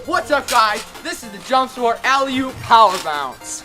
What's up, guys? This is the JumpSport AlleyOop PowerBounce.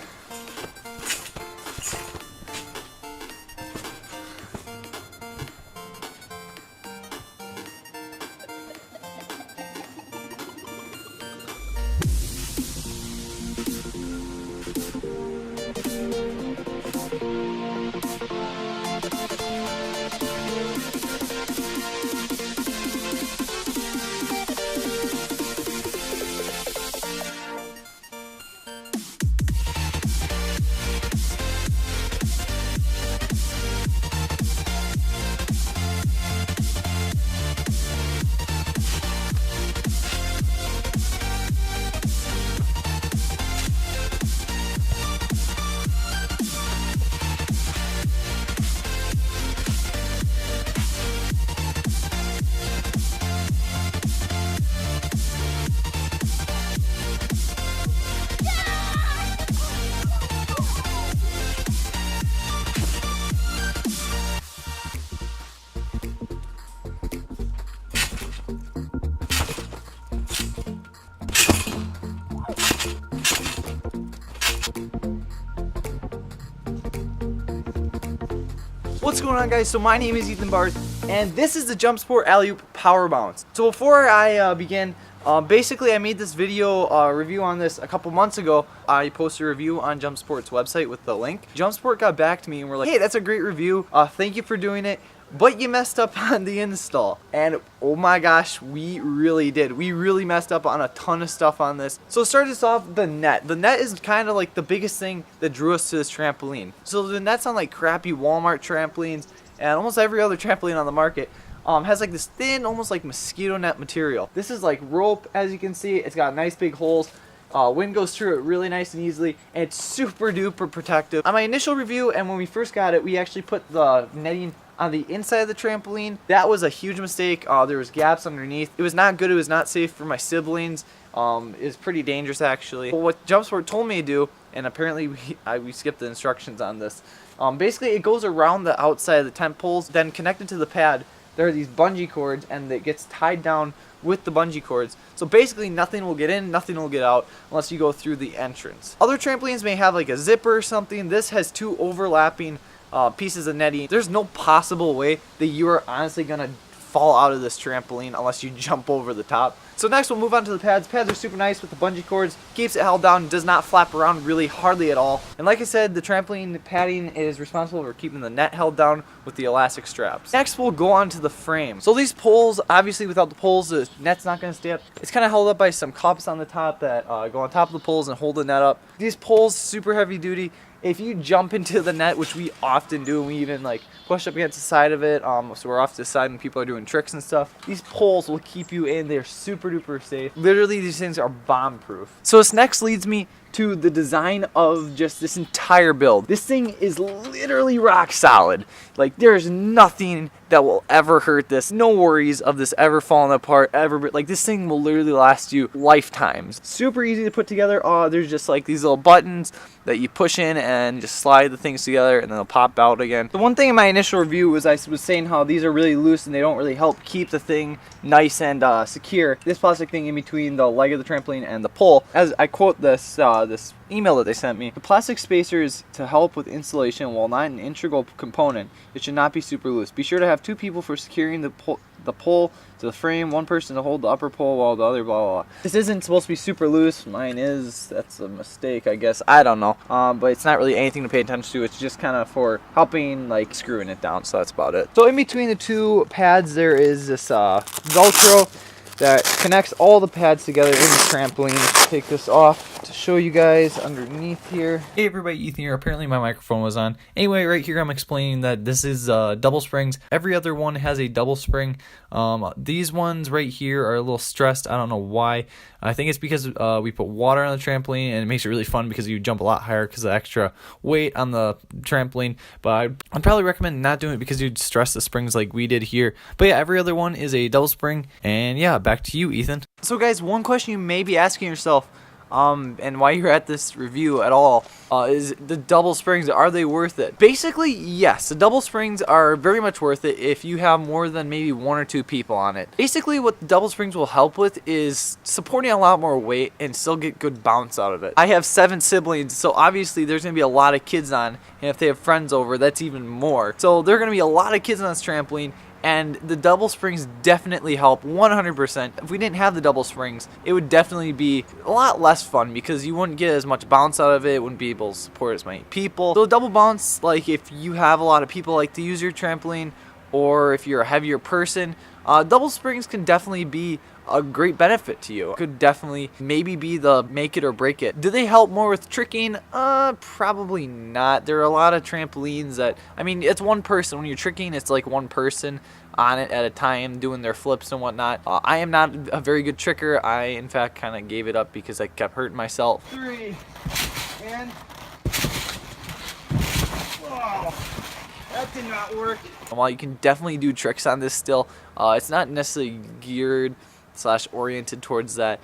What's going on, guys? So my name is Ethan Barth, and this is the JumpSport AlleyOop PowerBounce. So before I begin, basically I made this video review on this a couple months ago. I posted a review on JumpSport's website with the link. JumpSport got back to me and were like, hey, that's a great review. Thank you for doing it. But you messed up on the install. And oh my gosh, we really did. We really messed up on a ton of stuff on this. So start us off the net. The net is kind of like the biggest thing that drew us to this trampoline. So the net's on like crappy Walmart trampolines and almost every other trampoline on the market. Has like this thin, almost like mosquito net material. This is like rope, as you can see. It's got nice big holes. Wind goes through it really nice and easily, and it's super duper protective. On my initial review and when we first got it, we actually put the netting on the inside of the trampoline. That was a huge mistake. There was gaps underneath. It was not good. It was not safe for my siblings. It was pretty dangerous, actually. But what JumpSport told me to do, and apparently we skipped the instructions on this, basically it goes around the outside of the tent poles, then connected to the pad. There are these bungee cords, and it gets tied down with the bungee cords. So basically nothing will get in, nothing will get out unless you go through the entrance. Other trampolines may have like a zipper or something. This has two overlapping pieces of netting. There's no possible way that you are honestly gonna fall out of this trampoline unless you jump over the top. So next we'll move on to the pads. Pads are super nice with the bungee cords. Keeps it held down, does not flap around really hardly at all. And like I said, the trampoline padding is responsible for keeping the net held down with the elastic straps. Next we'll go on to the frame. So these poles, obviously without the poles, the net's not gonna stay up. It's kind of held up by some cups on the top that go on top of the poles and hold the net up. These poles, super heavy duty. If you jump into the net, which we often do, and we even like push up against the side of it, so we're off to the side when people are doing tricks and stuff, these poles will keep you in. They're super duper safe. Literally, these things are bomb proof. So this next leads me to the design of just this entire build. This thing is literally rock solid. Like, there's nothing that will ever hurt this. No worries of this ever falling apart, ever. Like, this thing will literally last you lifetimes. Super easy to put together. There's just like these little buttons that you push in and just slide the things together, and then they'll pop out again. The one thing in my initial review was I was saying how these are really loose and they don't really help keep the thing nice and secure. This plastic thing in between the leg of the trampoline and the pole, as I quote this this email that they sent me, the plastic spacers to help with installation, while not an integral component, it should not be super loose. Be sure to have two people for securing the pole to the frame, one person to hold the upper pole while the other blah blah blah. This isn't supposed to be super loose. Mine is. That's a mistake, I guess. I don't know. But it's not really anything to pay attention to. It's just kind of for helping, like, screwing it down. So that's about it. So in between the two pads there is this Velcro that connects all the pads together in the trampoline. Let's take this off to show you guys underneath here. Hey everybody, Ethan here. Apparently my microphone was on. Anyway, right here I'm explaining that this is double springs. Every other one has a double spring. These ones right here are a little stressed. I don't know why. I think it's because we put water on the trampoline, and it makes it really fun because you jump a lot higher because of the extra weight on the trampoline. But I'd probably recommend not doing it because you'd stress the springs like we did here. But yeah, every other one is a double spring. And yeah, back to you, Ethan. So guys, one question you may be asking yourself, and why you're at this review at all, is the double springs. Are they worth it? Basically, yes. The double springs are very much worth it if you have more than maybe 1 or 2 people on it. Basically, what the double springs will help with is supporting a lot more weight and still get good bounce out of it. I have 7 siblings, so obviously there's going to be a lot of kids on, and if they have friends over, that's even more. So there are going to be a lot of kids on this trampoline, and the double springs definitely help 100%. If we didn't have the double springs, it would definitely be a lot less fun because you wouldn't get as much bounce out of it, wouldn't be able to support as many people. So double bounce, like if you have a lot of people like to use your trampoline, or if you're a heavier person, double springs can definitely be a great benefit to you. Could definitely maybe be the make it or break it. Do they help more with tricking? Probably not. There are a lot of trampolines that, I mean, it's one person. When you're tricking, it's like one person on it at a time doing their flips and whatnot. I am not a very good tricker. I, in fact, kind of gave it up because I kept hurting myself. 3, and wow, that did not work. While you can definitely do tricks on this still, it's not necessarily geared / oriented towards that.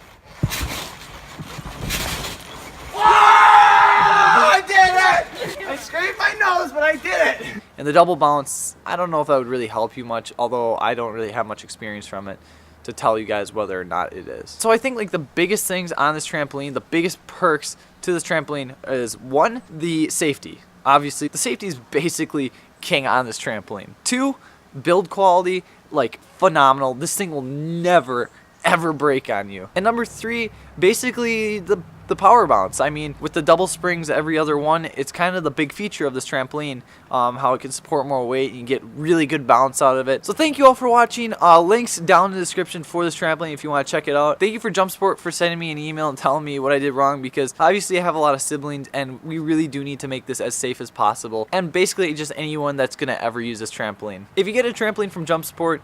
I did it! I scraped my nose, but I did it! And the double bounce, I don't know if that would really help you much, although I don't really have much experience from it to tell you guys whether or not it is. So I think like the biggest things on this trampoline, the biggest perks to this trampoline is 1, the safety. Obviously, the safety is basically king on this trampoline. 2, build quality, like phenomenal. This thing will never ever break on you. And number 3, basically the power bounce. I mean, with the double springs every other one, it's kind of the big feature of this trampoline, how it can support more weight and you get really good bounce out of it. So thank you all for watching. Links down in the description for this trampoline if you want to check it out. Thank you for JumpSport for sending me an email and telling me what I did wrong, because obviously I have a lot of siblings and we really do need to make this as safe as possible, and basically just anyone that's gonna ever use this trampoline. If you get a trampoline from JumpSport,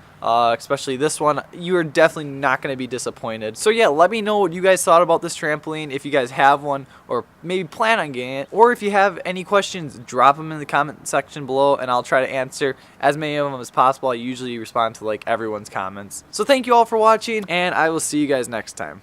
especially this one, you are definitely not going to be disappointed. So yeah, let me know what you guys thought about this trampoline, if you guys have one or maybe plan on getting it, or if you have any questions, drop them in the comment section below and I'll try to answer as many of them as possible. I usually respond to like everyone's comments. So thank you all for watching, and I will see you guys next time.